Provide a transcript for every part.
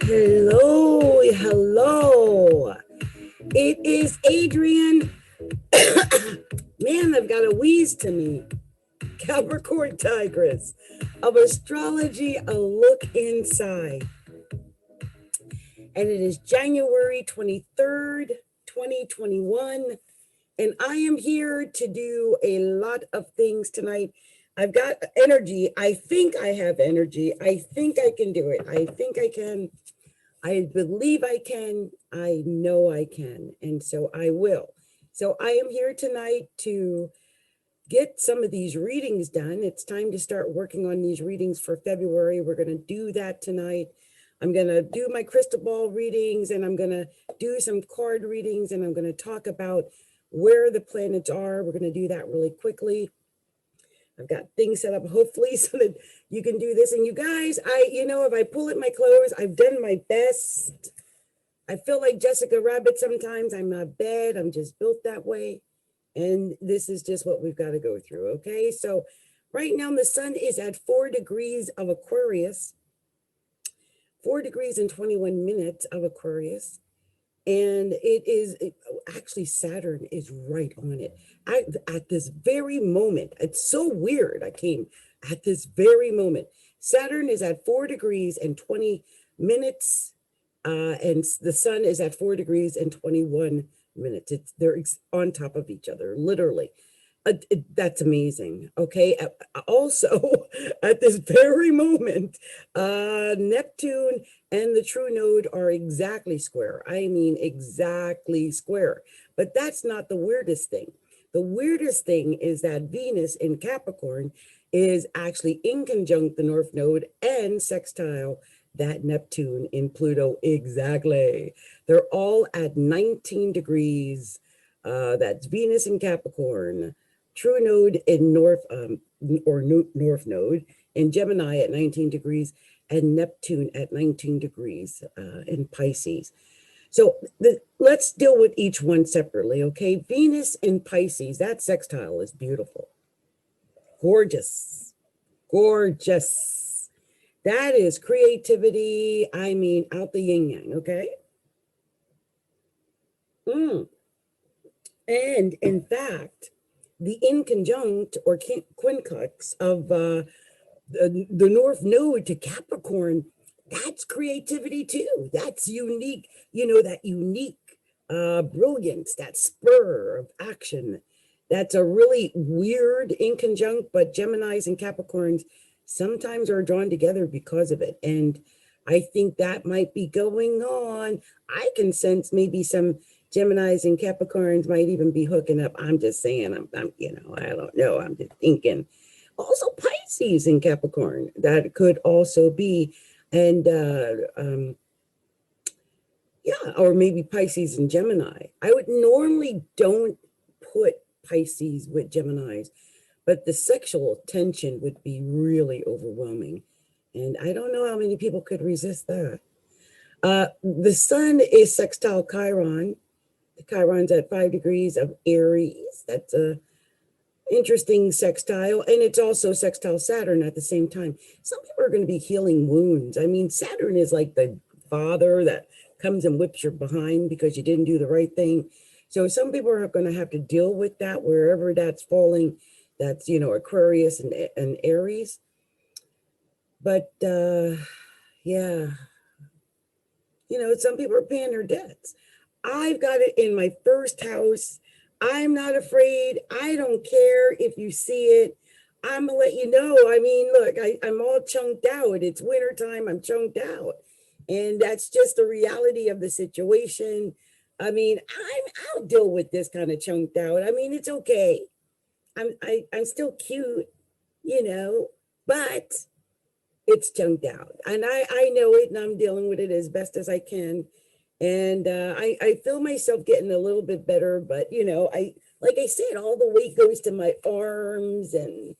Hello, hello. It is Adrienne. Man, I've got a wheeze to me. Capricorntigress of Astrology, a look inside. And it is January 23rd, 2021. And I am here to do a lot of things tonight. I've got energy. I think I have energy. I think I can do it. I think I can. I believe I can. I know I can. And so I will. So I am here tonight to get some of these readings done. It's time to start working on these readings for February. We're going to do that tonight. I'm going to do my crystal ball readings, and I'm going to do some card readings, and I'm going to talk about where the planets are. We're going to do that really quickly. I've got things set up, hopefully, so that you can do this. And you guys, if I pull at my clothes, I've done my best. I feel like Jessica Rabbit sometimes. I'm not bad. I'm just built that way. And this is just what we've got to go through, okay? So right now, the sun is at 4 degrees of Aquarius, 4 degrees and 21 minutes of Aquarius. And actually Saturn is right on it. At this very moment, it's so weird. I came at this very moment. Saturn is at 4 degrees and 20 minutes, and the sun is at 4 degrees and 21 minutes. They're on top of each other, literally. That's amazing. Okay. Also, at this very moment, Neptune and the true node are exactly square. I mean, exactly square. But that's not the weirdest thing. The weirdest thing is that Venus in Capricorn is actually in conjunct the North Node and sextile that Neptune in Pluto. Exactly. They're all at 19 degrees. That's Venus in Capricorn. True node in North Node in Gemini at 19 degrees, and Neptune at 19 degrees in Pisces. So let's deal with each one separately, okay? Venus in Pisces, that sextile is beautiful. Gorgeous. Gorgeous. That is creativity. I mean, out the yin yang, okay? And in fact, the inconjunct or quincunx of the North Node to Capricorn, that's creativity too. That's unique, that unique brilliance, that spur of action. That's a really weird inconjunct, but Geminis and Capricorns sometimes are drawn together because of it. And I think that might be going on. I can sense maybe some Geminis and Capricorns might even be hooking up. I'm just saying, I don't know. I'm just thinking. Also Pisces and Capricorn, that could also be. And or maybe Pisces and Gemini. I would normally don't put Pisces with Geminis, but the sexual tension would be really overwhelming. And I don't know how many people could resist that. The sun is sextile Chiron. The Chiron's at 5 degrees of Aries. That's a interesting sextile. And it's also sextile Saturn at the same time. Some people are going to be healing wounds. I mean, Saturn is like the father that comes and whips your behind because you didn't do the right thing. So some people are going to have to deal with that wherever that's falling. That's, Aquarius and Aries. But yeah, some people are paying their debts. I've got it in my first house. I'm not afraid. I don't care if you see it. I'm gonna let you know. I mean, look, I'm all chunked out. It's wintertime. I'm chunked out. And that's just the reality of the situation. I mean, I'll deal with this kind of chunked out. I mean, it's okay. I'm still cute, but it's chunked out. And I know it, and I'm dealing with it as best as I can. And I feel myself getting a little bit better, but like I said, all the weight goes to my arms and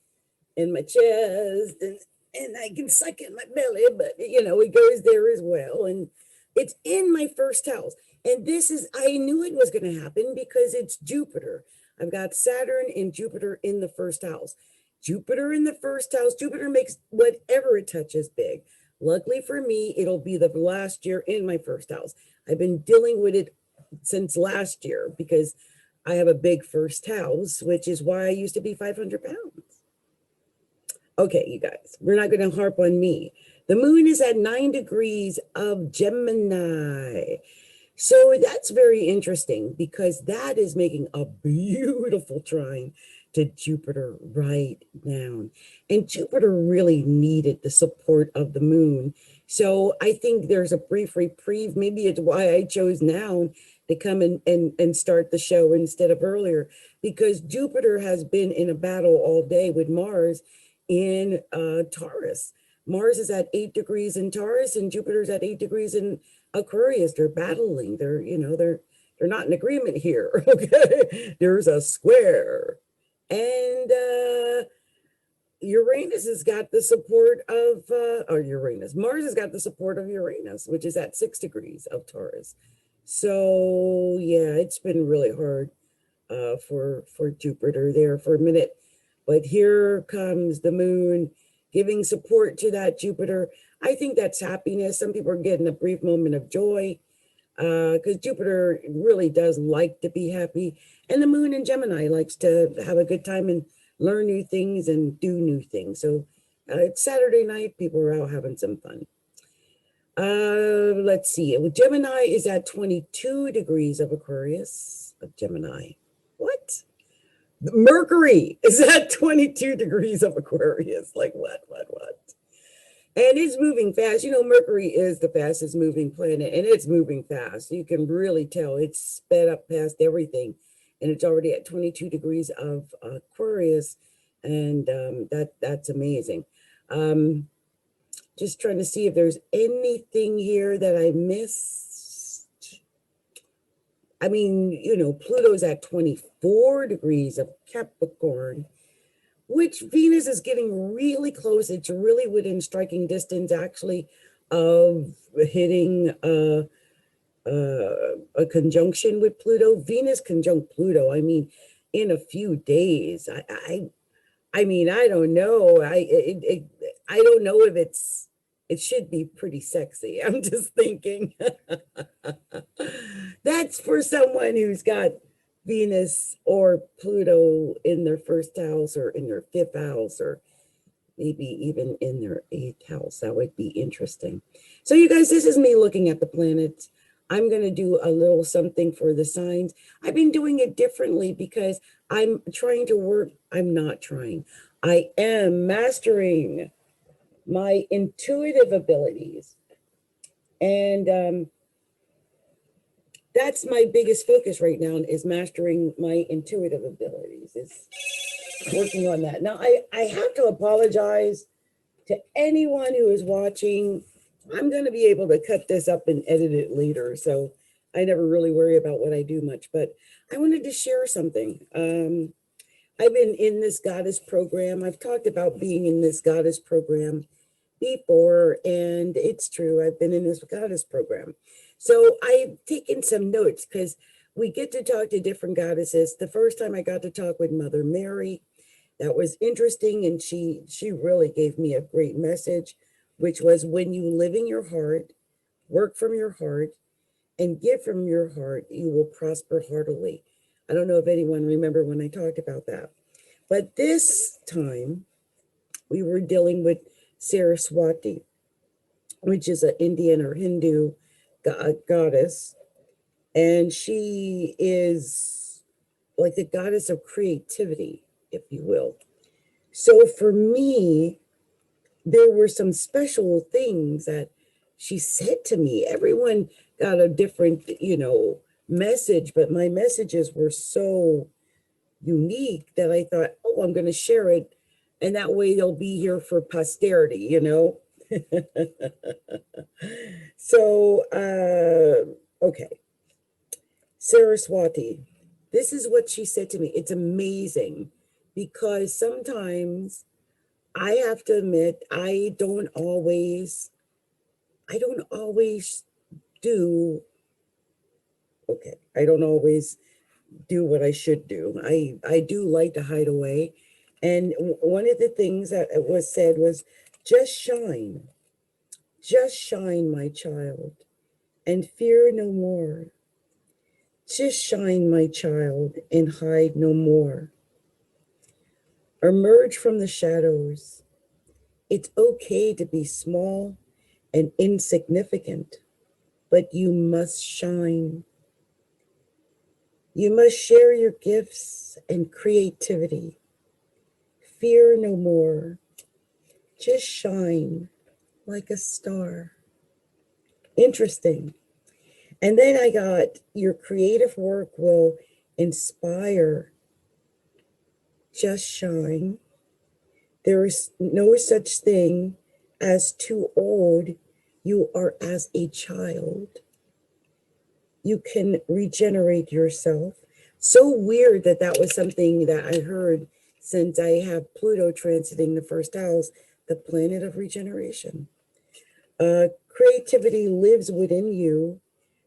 my chest, and I can suck in my belly, but it goes there as well. And it's in my first house. And I knew it was going to happen because it's Jupiter. I've got Saturn and Jupiter in the first house. Jupiter in the first house, Jupiter makes whatever it touches big. Luckily for me, it'll be the last year in my first house. I've been dealing with it since last year because I have a big first house, which is why I used to be 500 pounds. Okay, you guys, we're not going to harp on me. The moon is at 9 degrees of Gemini. So that's very interesting because that is making a beautiful trine to Jupiter right now. And Jupiter really needed the support of the moon. So I think there's a brief reprieve. Maybe it's why I chose now to come and start the show instead of earlier, because Jupiter has been in a battle all day with Mars in Taurus. Mars is at 8 degrees in Taurus and Jupiter's at 8 degrees in Aquarius. They're battling. They're not in agreement here. Okay, there's a square, and Uranus has got the support of Mars has got the support of Uranus, which is at 6 degrees of Taurus. So yeah, it's been really hard for Jupiter there for a minute, but here comes the moon giving support to that Jupiter. I think that's happiness. Some people are getting a brief moment of joy because Jupiter really does like to be happy. And the moon in Gemini likes to have a good time and learn new things and do new things. So it's Saturday night. People are out having some fun. Let's see. Gemini is at 22 degrees of Aquarius of Gemini. What? Mercury is at 22 degrees of Aquarius. Like what? And it's moving fast. Mercury is the fastest moving planet, and it's moving fast. You can really tell it's sped up past everything, and it's already at 22 degrees of Aquarius, and that's amazing. Just trying to see if there's anything here that I missed. I mean, Pluto's at 24 degrees of Capricorn, which Venus is getting really close. It's really within striking distance, actually, of hitting a conjunction with Pluto. Venus conjunct Pluto, I mean, in a few days. I mean, I don't know. I don't know if it should be pretty sexy. I'm just thinking. That's for someone who's got Venus or Pluto in their first house or in their fifth house or maybe even in their eighth house. That would be interesting. So you guys, this is me looking at the planets. I'm going to do a little something for the signs. I've been doing it differently because I'm trying to work. I'm not trying. I am mastering my intuitive abilities. And that's my biggest focus right now, is mastering my intuitive abilities, is working on that. Now, I have to apologize to anyone who is watching. I'm going to be able to cut this up and edit it later, so I never really worry about what I do much, but I wanted to share something. I've been in this Goddess program. I've talked about being in this Goddess program before, and it's true. I've been in this Goddess program. So I've taken some notes because we get to talk to different goddesses. The first time I got to talk with Mother Mary, that was interesting, and she really gave me a great message, which was, when you live in your heart, work from your heart, and give from your heart, you will prosper heartily. I don't know if anyone remember when I talked about that. But this time, we were dealing with Saraswati, which is an Indian or Hindu goddess. And she is like the goddess of creativity, if you will. So for me, there were some special things that she said to me. Everyone got a different, message, but my messages were so unique that I thought, oh, I'm going to share it. And that way they'll be here for posterity, So Okay. Saraswati. This is what she said to me. It's amazing because sometimes I have to admit I don't always do okay. I don't always do what I should do. I do like to hide away. And one of the things that was said was just shine, my child, and fear no more. Just shine, my child, and hide no more. Emerge from the shadows. It's okay to be small and insignificant, but you must shine. You must share your gifts and creativity. Fear no more. Just shine like a star. Interesting. And then I got your creative work will inspire. Just shine. There is no such thing as too old. You are as a child. You can regenerate yourself. So weird that that was something that I heard since I have Pluto transiting the first house, the planet of regeneration. Creativity lives within you.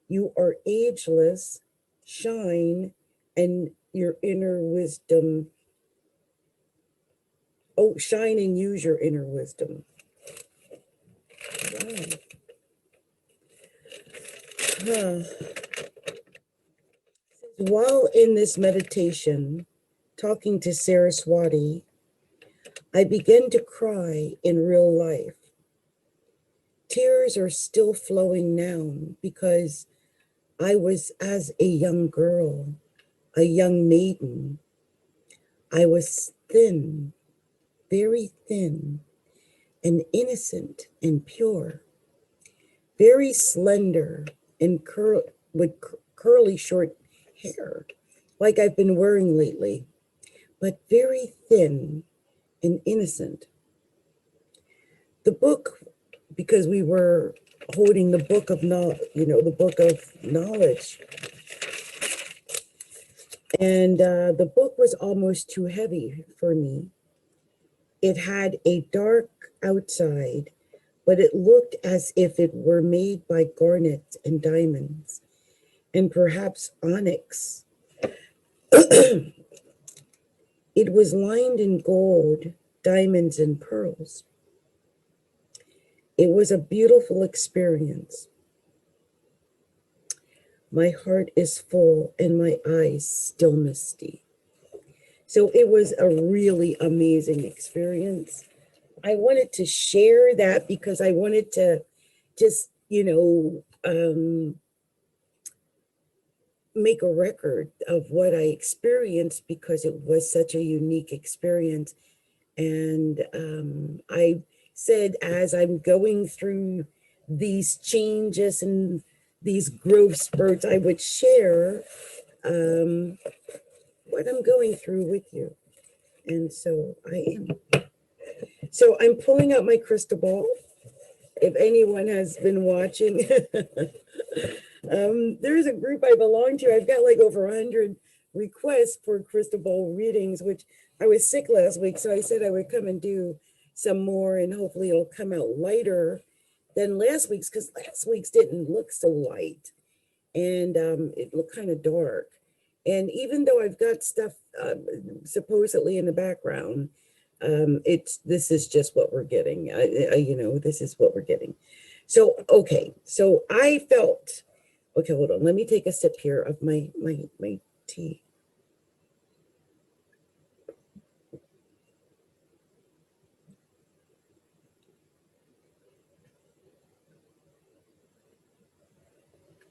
You are ageless. Shine, and your inner wisdom. Oh, shine and use your inner wisdom. Wow. Huh. While in this meditation, talking to Saraswati, I began to cry in real life. Tears are still flowing now because I was, as a young girl, a young maiden, I was thin, very thin, and innocent and pure, very slender and with curly short hair, like I've been wearing lately, but very thin and innocent. The book, because we were holding the book of knowledge, the book of knowledge, and the book was almost too heavy for me. It had a dark outside, but it looked as if it were made by garnet and diamonds, and perhaps onyx. It was lined in gold, diamonds, and pearls. It was a beautiful experience. My heart is full and my eyes still misty. So it was a really amazing experience. I wanted to share that because I wanted to just, make a record of what I experienced because it was such a unique experience. And I said, as I'm going through these changes and these growth spurts, I would share what I'm going through with you. And so I am. So I'm pulling out my crystal ball. If anyone has been watching, there's a group I belong to. I've got like over 100 requests for crystal ball readings, which I was sick last week. So I said I would come and do some more and hopefully it'll come out lighter than last week's because last week's didn't look so light and it looked kind of dark. And even though I've got stuff supposedly in the background, this is just what we're getting. This is what we're getting. So, okay. So I felt, okay, hold on. Let me take a sip here of my tea.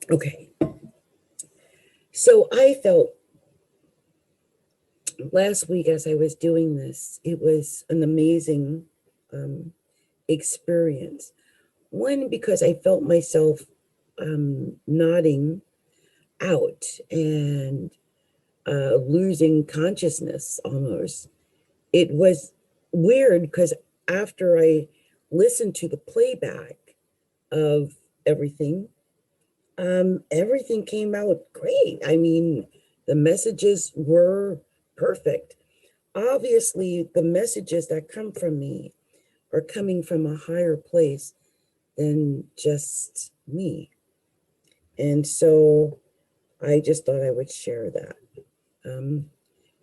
Okay. So I felt last week as I was doing this, it was an amazing experience. One, because I felt myself nodding out and losing consciousness almost. It was weird because after I listened to the playback of everything, Everything came out great. I mean, the messages were perfect. Obviously, the messages that come from me are coming from a higher place than just me. And so I just thought I would share that.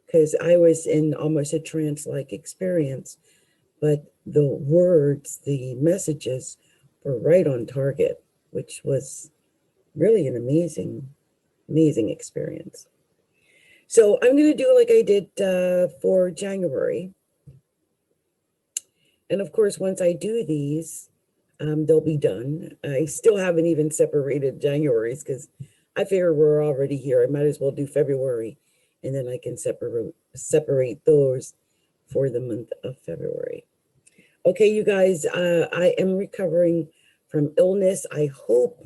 Because I was in almost a trance-like experience, but the words, the messages were right on target, which was really an amazing, amazing experience. So I'm going to do like I did for January. And of course, once I do these, they'll be done. I still haven't even separated January's because I figure we're already here. I might as well do February, and then I can separate those for the month of February. Okay, you guys, I am recovering from illness. I hope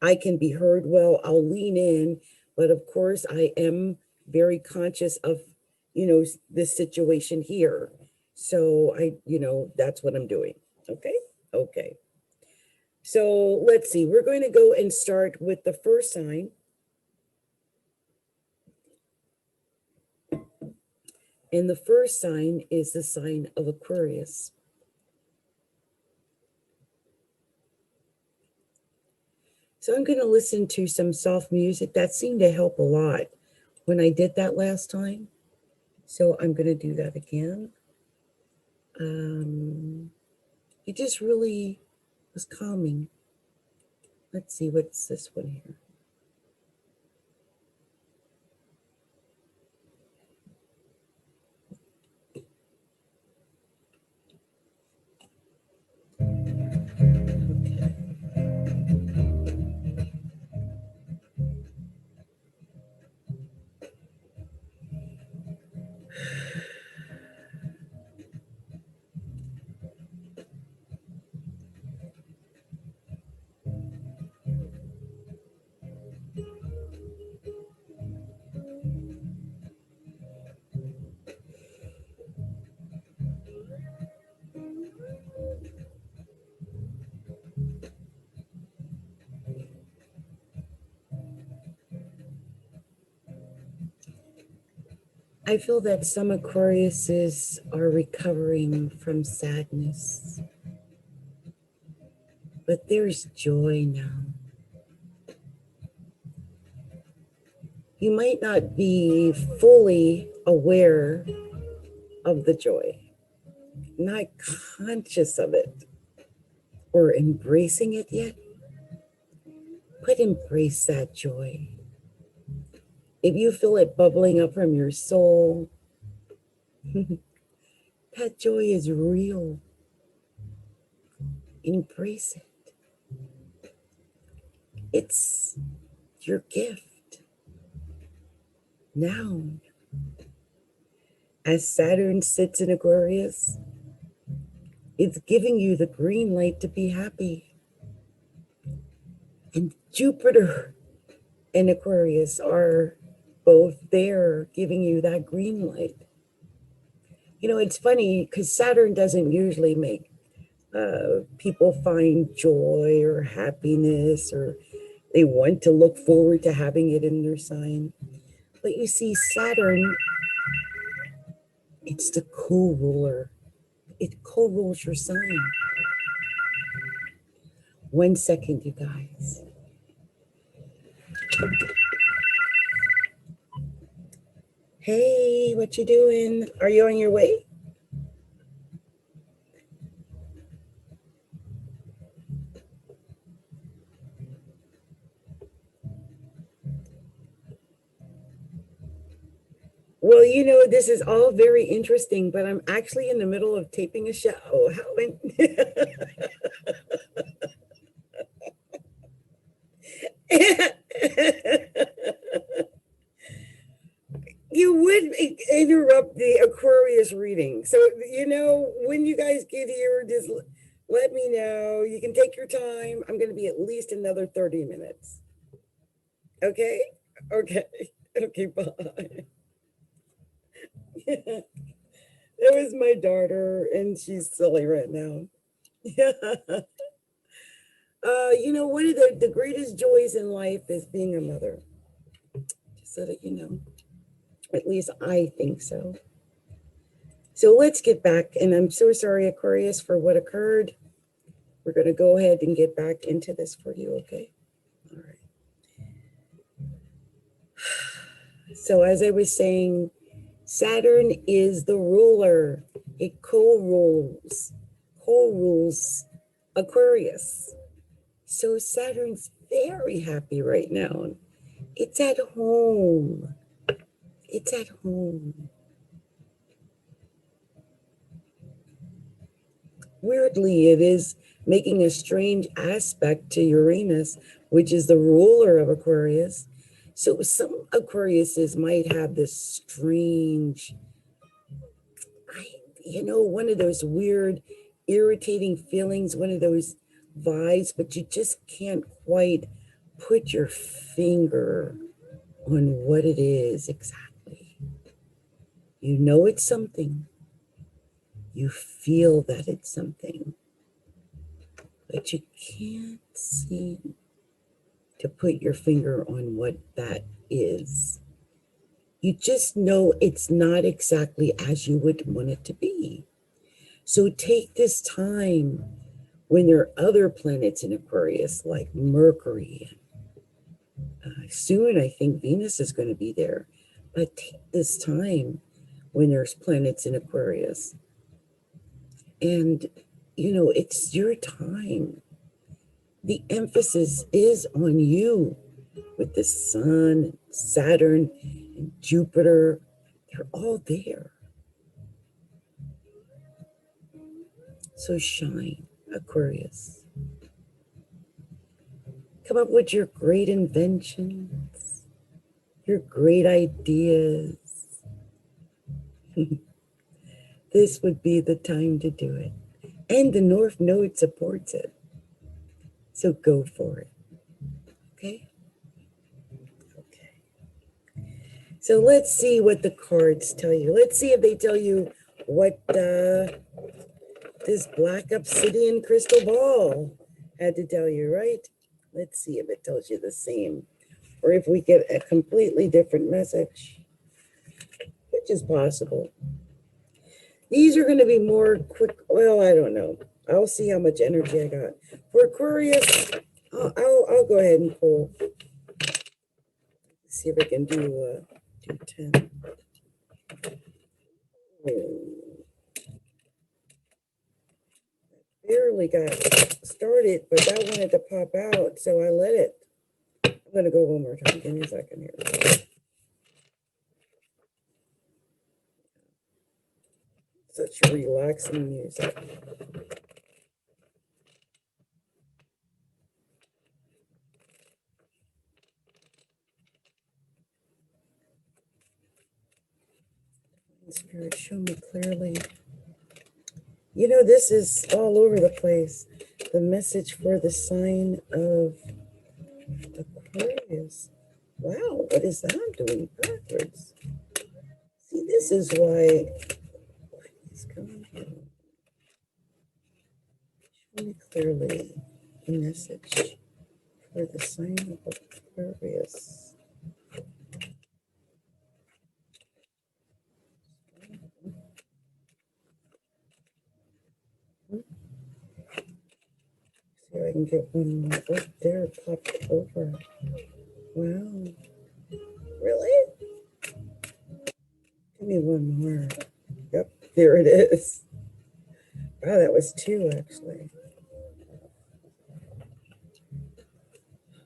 I can be heard well. I'll lean in, but of course, I am very conscious of, this situation here. So that's what I'm doing. Okay. Okay. So let's see. We're going to go and start with the first sign. And the first sign is the sign of Aquarius. So I'm going to listen to some soft music. That seemed to help a lot when I did that last time. So I'm going to do that again. It just really was calming. Let's see, what's this one here? Okay. I feel that some Aquariuses are recovering from sadness, but there's joy now. You might not be fully aware of the joy, not conscious of it or embracing it yet, but embrace that joy. If you feel it bubbling up from your soul, that joy is real. Embrace it. It's your gift. Now, as Saturn sits in Aquarius, it's giving you the green light to be happy. And Jupiter and Aquarius are both there giving you that green light. It's funny because Saturn doesn't usually make people find joy or happiness, or they want to look forward to having it in their sign. But you see, Saturn, it's the co-ruler. It co-rules your sign. 1 second, you guys. Hey, what you doing? Are you on your way? Well, this is all very interesting, but I'm actually in the middle of taping a show. You would interrupt the Aquarius reading. So, when you guys get here, just let me know. You can take your time. I'm going to be at least another 30 minutes. Okay? Okay. Okay, bye. It was my daughter, and she's silly right now. Yeah. One of the greatest joys in life is being a mother. Just so that you know. At least I think so. So let's get back. And I'm so sorry, Aquarius, for what occurred. We're going to go ahead and get back into this for you, okay? All right. So as I was saying, Saturn is the ruler. It co-rules Aquarius. So Saturn's very happy right now. It's at home. It's at home. Weirdly, it is making a strange aspect to Uranus, which is the ruler of Aquarius. So some Aquariuses might have this strange, one of those weird, irritating feelings, one of those vibes, but you just can't quite put your finger on what it is exactly. You know it's something. You feel that it's something, but you can't seem to put your finger on what that is. You just know it's not exactly as you would want it to be. So take this time when there are other planets in Aquarius, like Mercury. Soon, I think Venus is going to be there. But take this time when there's planets in Aquarius. And, it's your time. The emphasis is on you with the Sun, Saturn, and Jupiter. They're all there. So shine, Aquarius. Come up with your great inventions, your great ideas. This would be the time to do it. And the North Node supports it. So go for it. Okay? Okay. So let's see what the cards tell you. Let's see if they tell you what this black obsidian crystal ball had to tell you, right? Let's see if it tells you the same, or if we get a completely different message, which is possible. These are going to be more quick. Well, I don't know. I'll see how much energy I got. For Aquarius, I'll go ahead and pull. See if I can do 10. Barely got started, but that wanted to pop out, so I let it. I'm going to go one more time. Give me a second here. Such relaxing music. Spirit, show me clearly. This is all over the place. The message for the sign of Aquarius. Wow, what is that I'm doing backwards? See, this is why it's coming here. Show me clearly the message for the sign of Aquarius. See if I can get one more. Oh, there it popped over. Wow. Really? Give me one more. Yep, there it is. Wow, that was 2 actually.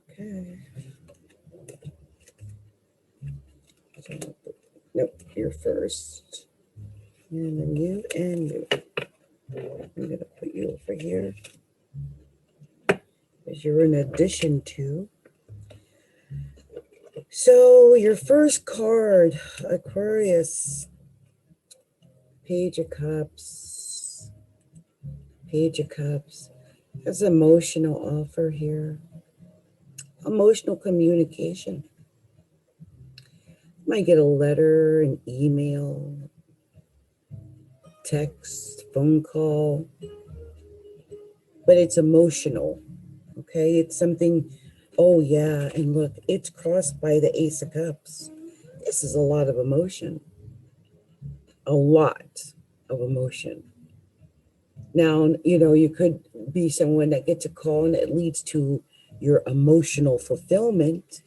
Okay. Nope, you're first. And then you and you. I'm going to put you over here, because you're an addition to. So your first card, Aquarius, Page of Cups. Page of Cups. That's an emotional offer here. Emotional communication. You might get a letter, an email, text, phone call, but it's emotional. Okay, it's something, oh yeah, and look, it's crossed by the Ace of Cups. This is a lot of emotion. A lot of emotion. Now, you could be someone that gets a call and it leads to your emotional fulfillment,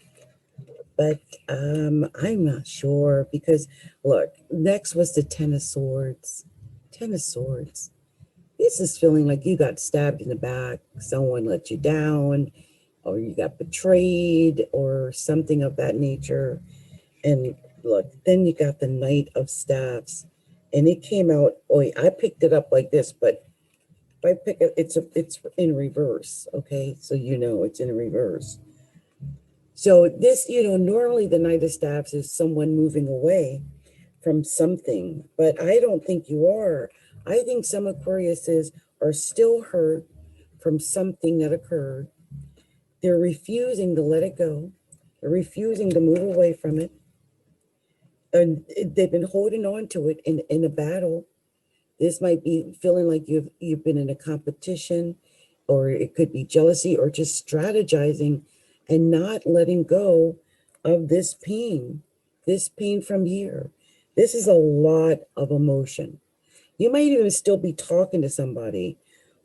but I'm not sure because look, next was the Ten of Swords. Ten of Swords. This is feeling like you got stabbed in the back, someone let you down, or you got betrayed, or something of that nature. And look, then you got the Knight of Staffs, and it came out. Oh, I picked it up like this, but if I pick it, it's in reverse. Okay, so it's in reverse. So this, normally the Knight of Staffs is someone moving away from something, but I don't think you are. I think some Aquariuses are still hurt from something that occurred. They're refusing to let it go. They're refusing to move away from it. And they've been holding on to it in a battle. This might be feeling like you've been in a competition, or it could be jealousy, or just strategizing and not letting go of this pain from here. This is a lot of emotion. You might even still be talking to somebody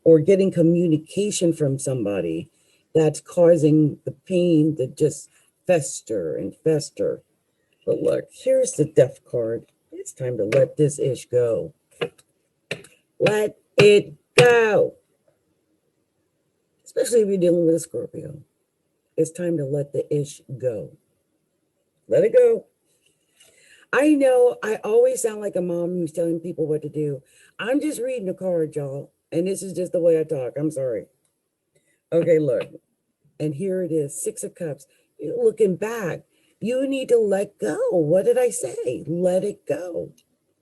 or getting communication from somebody that's causing the pain to just fester and fester. But look, here's the Death card. It's time to let this ish go. Let it go. Especially if you're dealing with a Scorpio. It's time to let the ish go. Let it go. I know I always sound like a mom who's telling people what to do. I'm just reading a card, y'all. And this is just the way I talk. I'm sorry. Okay, look. And here it is, Six of Cups. Looking back, you need to let go. What did I say? Let it go.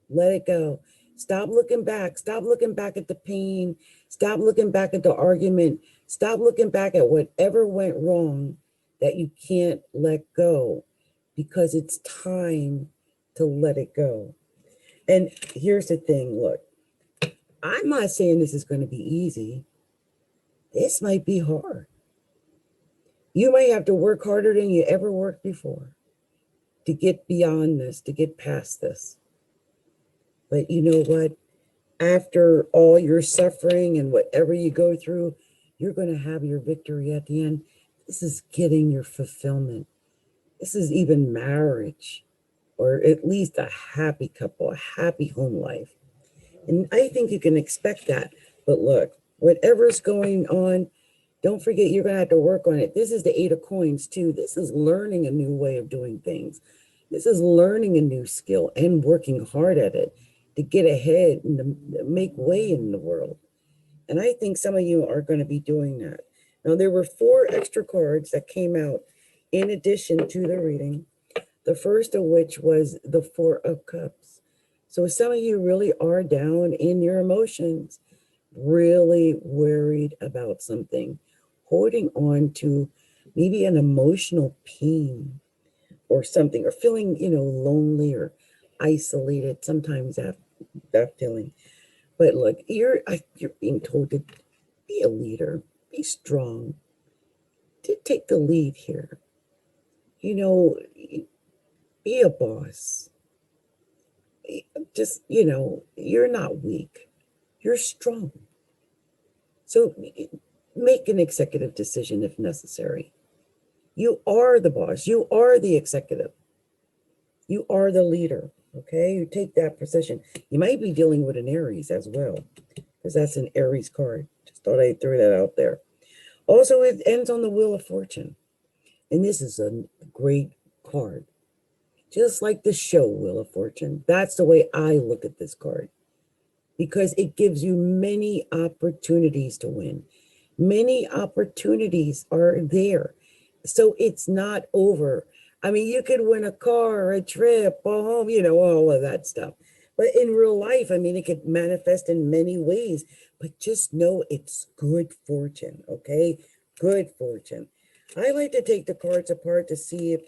Let it go. Stop looking back. Stop looking back at the pain. Stop looking back at the argument. Stop looking back at whatever went wrong that you can't let go, because it's time to let it go. And here's the thing, look, I'm not saying this is going to be easy. This might be hard. You might have to work harder than you ever worked before to get beyond this, to get past this. But you know what? After all your suffering and whatever you go through, you're going to have your victory at the end. This is getting your fulfillment. This is even marriage, or at least a happy couple, a happy home life. And I think you can expect that. But look, whatever's going on, don't forget you're going to have to work on it. This is the Eight of Coins too. This is learning a new way of doing things. This is learning a new skill and working hard at it to get ahead and to make way in the world. And I think some of you are going to be doing that. Now, there were 4 extra cards that came out in addition to the reading. The first of which was the Four of Cups. So some of you really are down in your emotions, really worried about something, holding on to maybe an emotional pain or something, or feeling, lonely or isolated. Sometimes that feeling. But look, you're being told to be a leader, be strong, to take the lead here. Be a boss. Just, you're not weak. You're strong. So make an executive decision if necessary. You are the boss. You are the executive. You are the leader. Okay, you take that position. You might be dealing with an Aries as well, because that's an Aries card. Just thought I'd throw that out there. Also, it ends on the Wheel of Fortune. And this is a great card. Just like the show Wheel of Fortune. That's the way I look at this card, because it gives you many opportunities to win. Many opportunities are there. So it's not over. I mean, you could win a car, a trip, a home, all of that stuff. But in real life, I mean, it could manifest in many ways. But just know it's good fortune, okay? Good fortune. I like to take the cards apart to see if,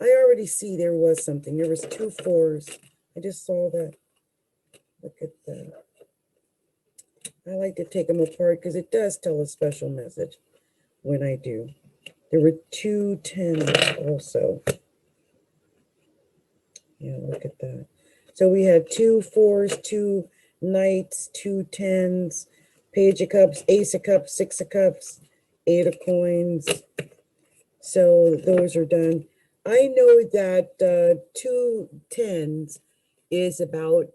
I already see there was something. There was 2 4s. I just saw that. Look at that. I like to take them apart because it does tell a special message. when I do. There were 2 tens also. Yeah, look at that. So we had 2 4s, 2 knights, 2 tens, page of cups, ace of cups, 6 of cups, 8 of coins. So those are done. I know that 2 tens is about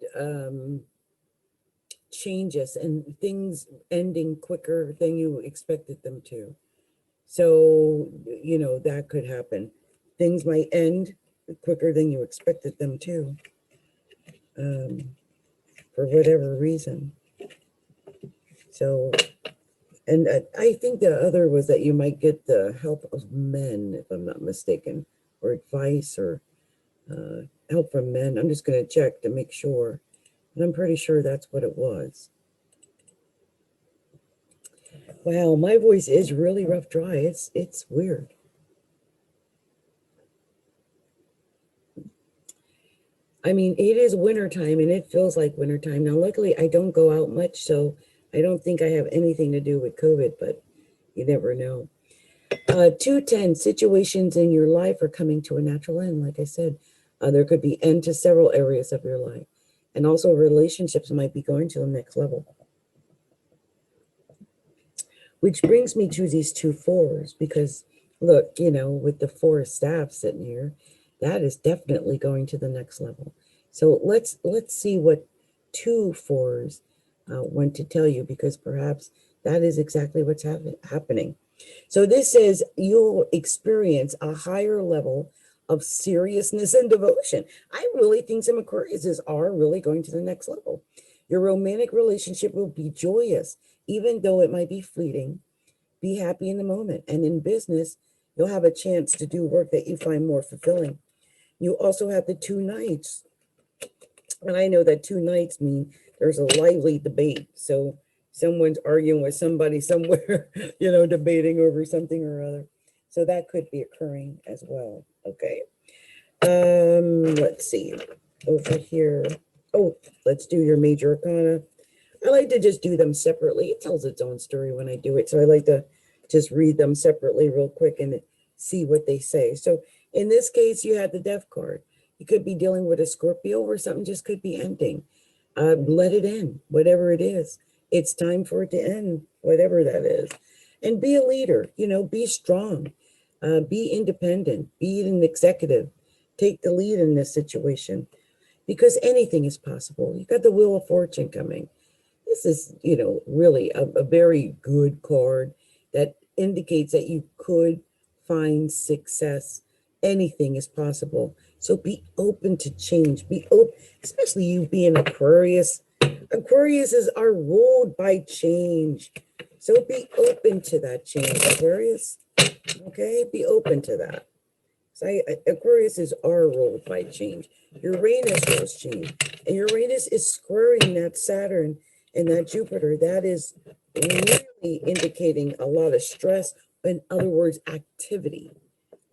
changes and things ending quicker than you expected them to. So, you know, that could happen. Things might end quicker than you expected them to, for whatever reason. So, and I think the other was that you might get the help of men, if I'm not mistaken, or advice or help from men. I'm just going to check to make sure. And I'm pretty sure that's what it was. Wow, my voice is really rough dry. It's weird. I mean, it is wintertime and it feels like wintertime. Now, luckily, I don't go out much, so I don't think I have anything to do with COVID, but you never know. 210, situations in your life are coming to a natural end. Like I said, there could be end to several areas of your life. And also relationships might be going to the next level. Which brings me to these 2 4s, because look, you know, with the 4 of staffs sitting here, that is definitely going to the next level. So let's see what 2 4s want to tell you, because perhaps that is exactly what's happening. So this says you'll experience a higher level of seriousness and devotion. I really think some Aquariuses are really going to the next level. Your romantic relationship will be joyous, even though it might be fleeting. Be happy in the moment. And in business, you'll have a chance to do work that you find more fulfilling. You also have the 2 knights. And I know that 2 knights mean there's a lively debate. So someone's arguing with somebody somewhere, you know, debating over something or other. So that could be occurring as well. Okay. Let's see. Over here. Oh, let's do your major arcana. I like to just do them separately. It tells its own story when I do it. So I like to just read them separately real quick and see what they say. So in this case, you had the Death card. You could be dealing with a Scorpio, or something just could be ending. Let it end, whatever it is. It's time for it to end, whatever that is. And be a leader, you know, be strong, be independent, be an executive. Take the lead in this situation, because anything is possible. You got the Wheel of Fortune coming. This is, you know, really a very good card that indicates that you could find success. Anything is possible. So be open to change. Be open, especially you being Aquarius. Aquariuses are ruled by change. So be open to that change, Aquarius. Okay, be open to that. So Aquariuses are ruled by change. Uranus rules change. And Uranus is squaring that Saturn and that Jupiter. That is really indicating a lot of stress. In other words, activity.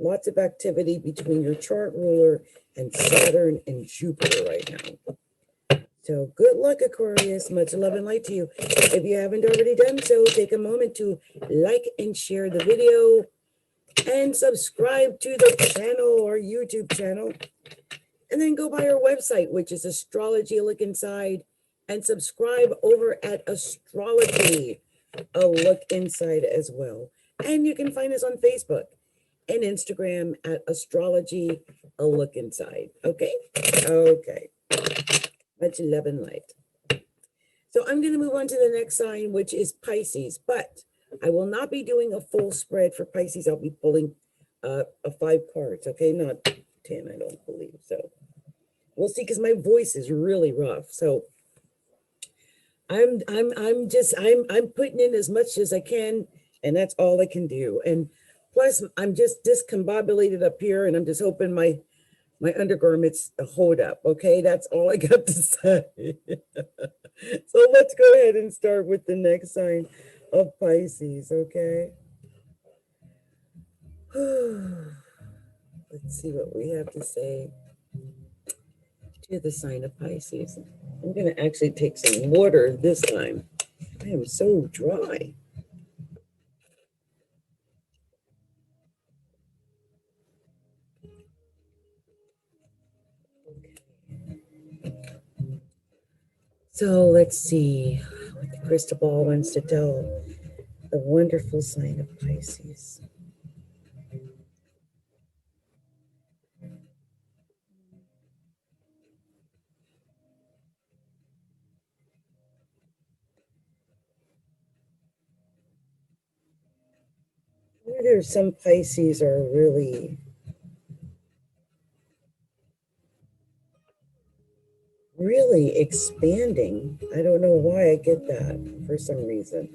Lots of activity between your chart ruler and Saturn and Jupiter right now. So good luck, Aquarius. Much love and light to you. If you haven't already done so, take a moment to like and share the video and subscribe to the channel, our YouTube channel. And then go by our website, which is Astrology, a look inside, and subscribe over at Astrology, a look inside as well. And you can find us on Facebook and Instagram at Astrology, a look inside. Okay? Okay. Much love and light. So I'm going to move on to the next sign, which is Pisces. But I will not be doing a full spread for Pisces. I'll be pulling 5 cards. Okay? Not 10, I don't believe. So we'll see, because my voice is really rough. So I'm putting in as much as I can, and that's all I can do. And plus, I'm just discombobulated up here, and I'm just hoping my undergarments hold up. Okay, that's all I got to say. So let's go ahead and start with the next sign of Pisces. Okay. Let's see what we have to say to the sign of Pisces. I'm going to actually take some water this time. I am so dry. So let's see what the crystal ball wants to tell the wonderful sign of Pisces. There's some Pisces are really expanding. I don't know why I get that for some reason.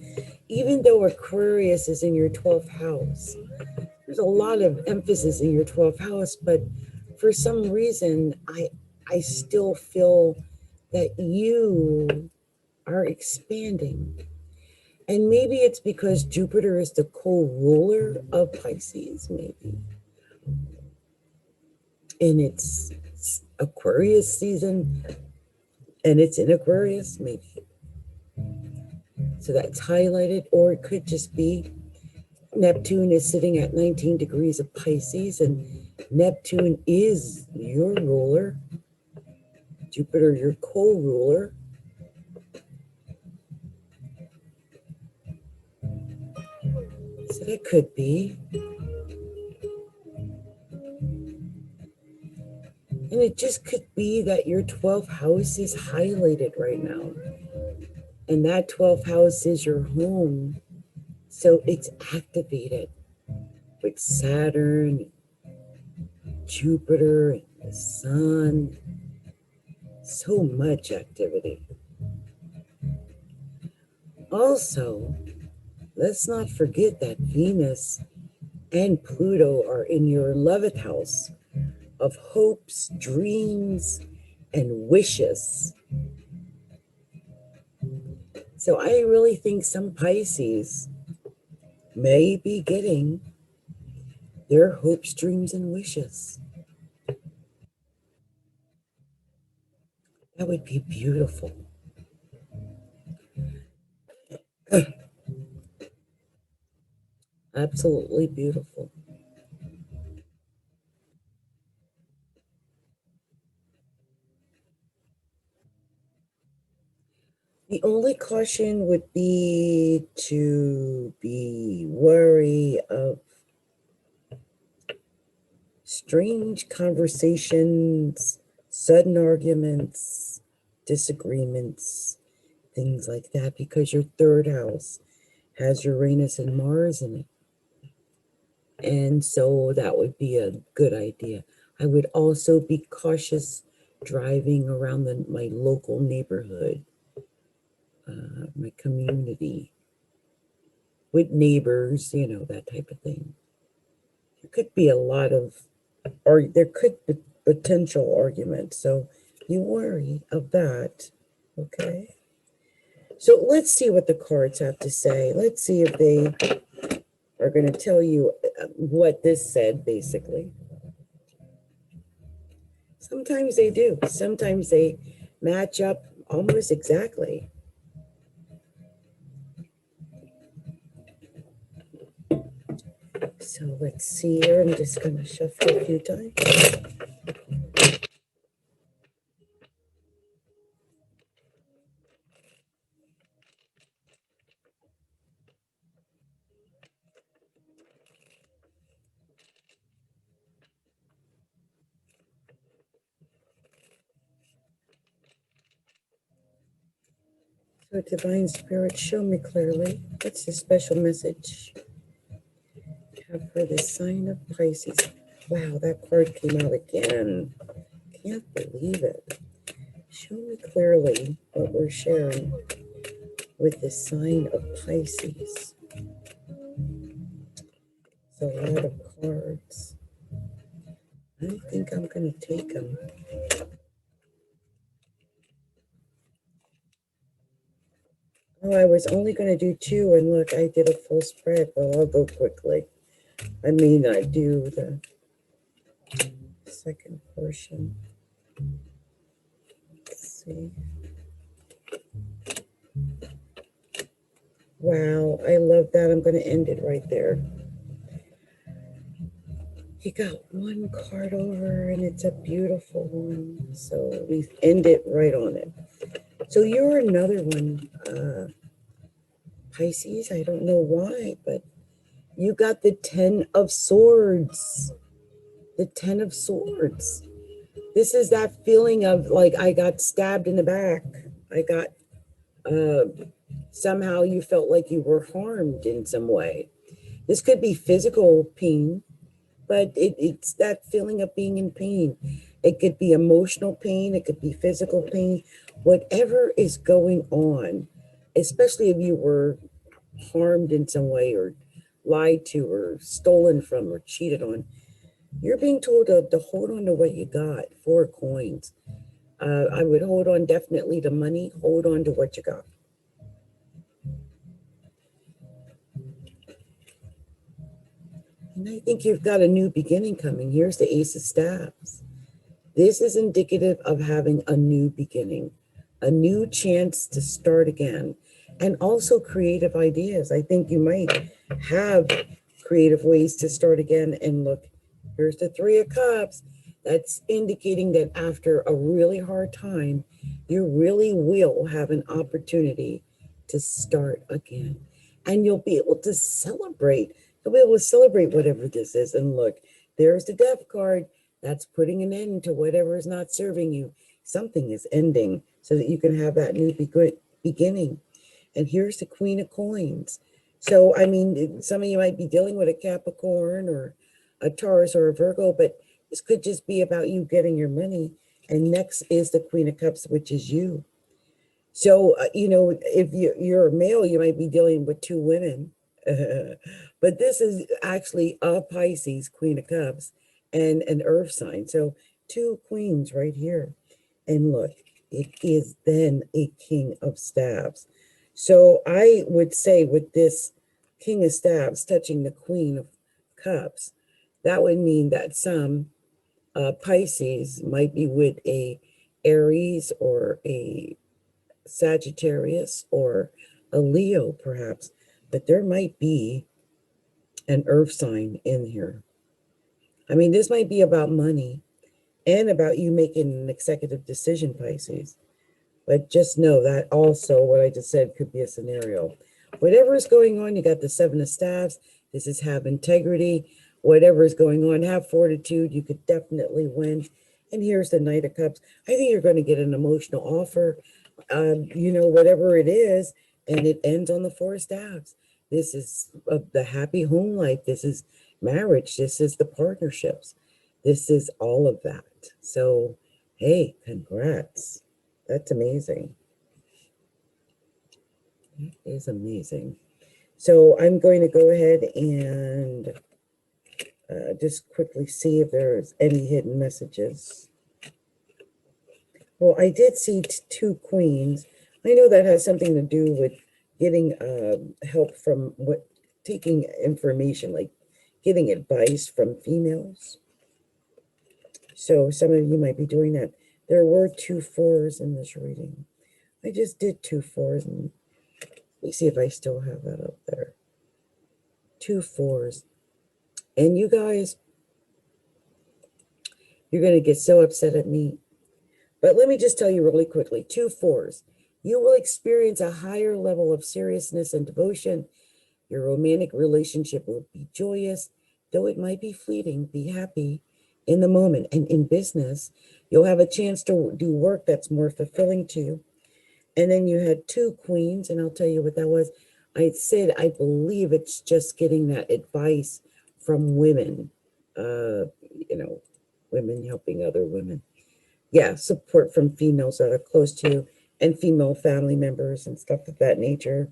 Even though Aquarius is in your 12th house, there's a lot of emphasis in your 12th house, but for some reason, I still feel that you are expanding. And maybe it's because Jupiter is the co-ruler of Pisces, maybe. And it's Aquarius season, and it's in Aquarius, maybe. So that's highlighted, or it could just be Neptune is sitting at 19 degrees of Pisces, and Neptune is your ruler, Jupiter, your co-ruler. So that could be. And it just could be that your 12th house is highlighted right now. And that 12th house is your home. So it's activated with Saturn, Jupiter, and the Sun. So much activity. Also, let's not forget that Venus and Pluto are in your 11th house of hopes, dreams, and wishes. So I really think some Pisces may be getting their hopes, dreams, and wishes. That would be beautiful. Absolutely beautiful. The only caution would be to be wary of strange conversations, sudden arguments, disagreements, things like that, because your third house has Uranus and Mars in it. And so that would be a good idea. I would also be cautious driving around my local neighborhood, my community, with neighbors, that type of thing. There could be a lot of, or there could be potential arguments. So you worry of that. Okay. So let's see what the cards have to say. Let's see if they are going to tell you what this said, basically. Sometimes they do. Sometimes they match up almost exactly. So let's see here. I'm just going to shuffle a few times. So Divine Spirit, show me clearly. What's the special message have for the sign of Pisces? Wow, that card came out again. Can't believe it. Show me clearly what we're sharing with the sign of Pisces. It's a lot of cards. I think I'm going to take them. Oh, I was only going to do two, and look, I did a full spread. Well, I'll go quickly. I mean, I do the second portion. Let's see. Wow, I love that. I'm going to end it right there. You got one card over and it's a beautiful one. So we end it right on it. So you're another one, Pisces. I don't know why, but you got the 10 of Swords. The 10 of Swords. This is that feeling of like, I got stabbed in the back. I got, somehow you felt like you were harmed in some way. This could be physical pain, but it's that feeling of being in pain. It could be emotional pain. It could be physical pain. Whatever is going on, especially if you were harmed in some way or lied to or stolen from or cheated on, you're being told to hold on to what you got. 4 coins. I would hold on definitely to money. Hold on to what you got. And I think you've got a new beginning coming. Here's the Ace of Staves. This is indicative of having a new beginning, a new chance to start again, and also creative ideas. I think you might have creative ways to start again. And look, here's the 3 of Cups. That's indicating that after a really hard time, you really will have an opportunity to start again. And you'll be able to celebrate. You'll be able to celebrate whatever this is. And look, there's the Death card. That's putting an end to whatever is not serving you. Something is ending so that you can have that new beginning. And here's the Queen of Coins. So, I mean, some of you might be dealing with a Capricorn or a Taurus or a Virgo, but this could just be about you getting your money. And next is the Queen of Cups, which is you. So, if you're a male, you might be dealing with 2 women. But this is actually a Pisces, Queen of Cups, and an earth sign. So 2 queens right here. And look, it is then a King of Staves. So I would say with this King of Staves touching the Queen of Cups, that would mean that some Pisces might be with a Aries or a Sagittarius or a Leo perhaps, but there might be an earth sign in here. I mean, this might be about money and about you making an executive decision, Pisces. But just know that also what I just said could be a scenario. Whatever is going on, you got the 7 of Staves. This is have integrity. Whatever is going on, have fortitude. You could definitely win. And here's the Knight of Cups. I think you're going to get an emotional offer, whatever it is, and it ends on the 4 of Staves. This is the happy home life. This is marriage. This is the partnerships. This is all of that. So, hey, congrats. That's amazing. That is amazing. So I'm going to go ahead and just quickly see if there's any hidden messages. Well, I did see 2 queens. I know that has something to do with getting help from taking information, like getting advice from females. So some of you might be doing that. There were 2 4s in this reading. I just did 2 4s, and let me see if I still have that up there. 2 4s. And you guys, you're going to get so upset at me. But let me just tell you really quickly, 2 4s. You will experience a higher level of seriousness and devotion. Your romantic relationship will be joyous, though it might be fleeting. Be happy in the moment. And in business, you'll have a chance to do work that's more fulfilling to you. And then you had 2 queens, and I'll tell you what that was. I said, I believe it's just getting that advice from women, women helping other women. Yeah, support from females that are close to you and female family members and stuff of that nature.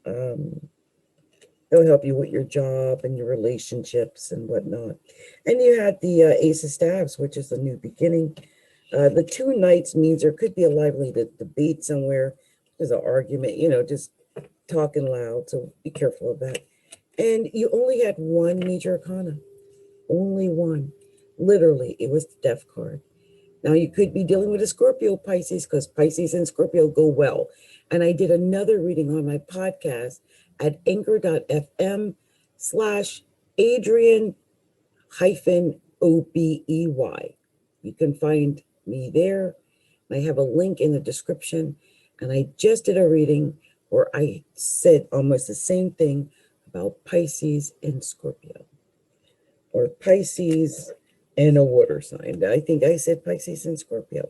They'll help you with your job and your relationships and whatnot. And you had the Ace of Staves, which is a new beginning. The 2 Knights means there could be a lively debate somewhere. There's an argument, just talking loud. So be careful of that. And you only had 1 major arcana. Only 1. Literally, it was the Death card. Now, you could be dealing with a Scorpio, Pisces, because Pisces and Scorpio go well. And I did another reading on my podcast at anchor.fm/Adrienne adrienneobey. You can find me there. I have a link in the description, and I just did a reading where I said almost the same thing about Pisces and Scorpio, or Pisces and a water sign. I think I said Pisces and Scorpio.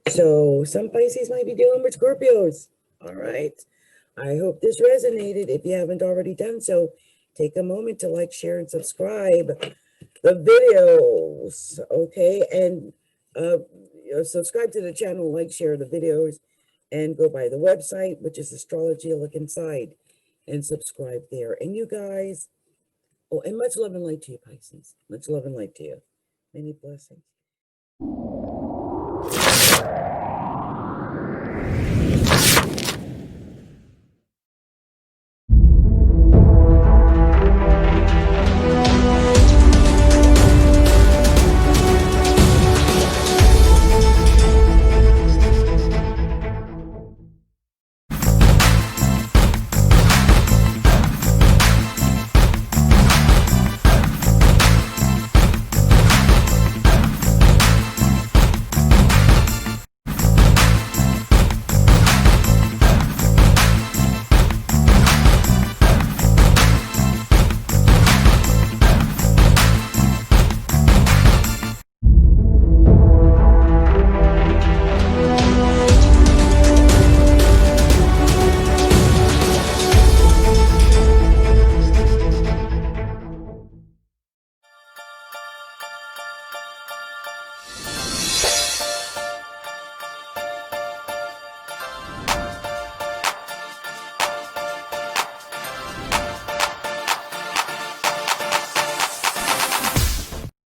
So some Pisces might be dealing with Scorpios. All right. I hope this resonated. If you haven't already done so, take a moment to like, share, and subscribe the videos. Okay. And subscribe to the channel, like, share the videos, and go by the website, which is Astrology. Look inside and subscribe there. And you guys, oh, and much love and light to you, Pisces. Much love and light to you. Many blessings.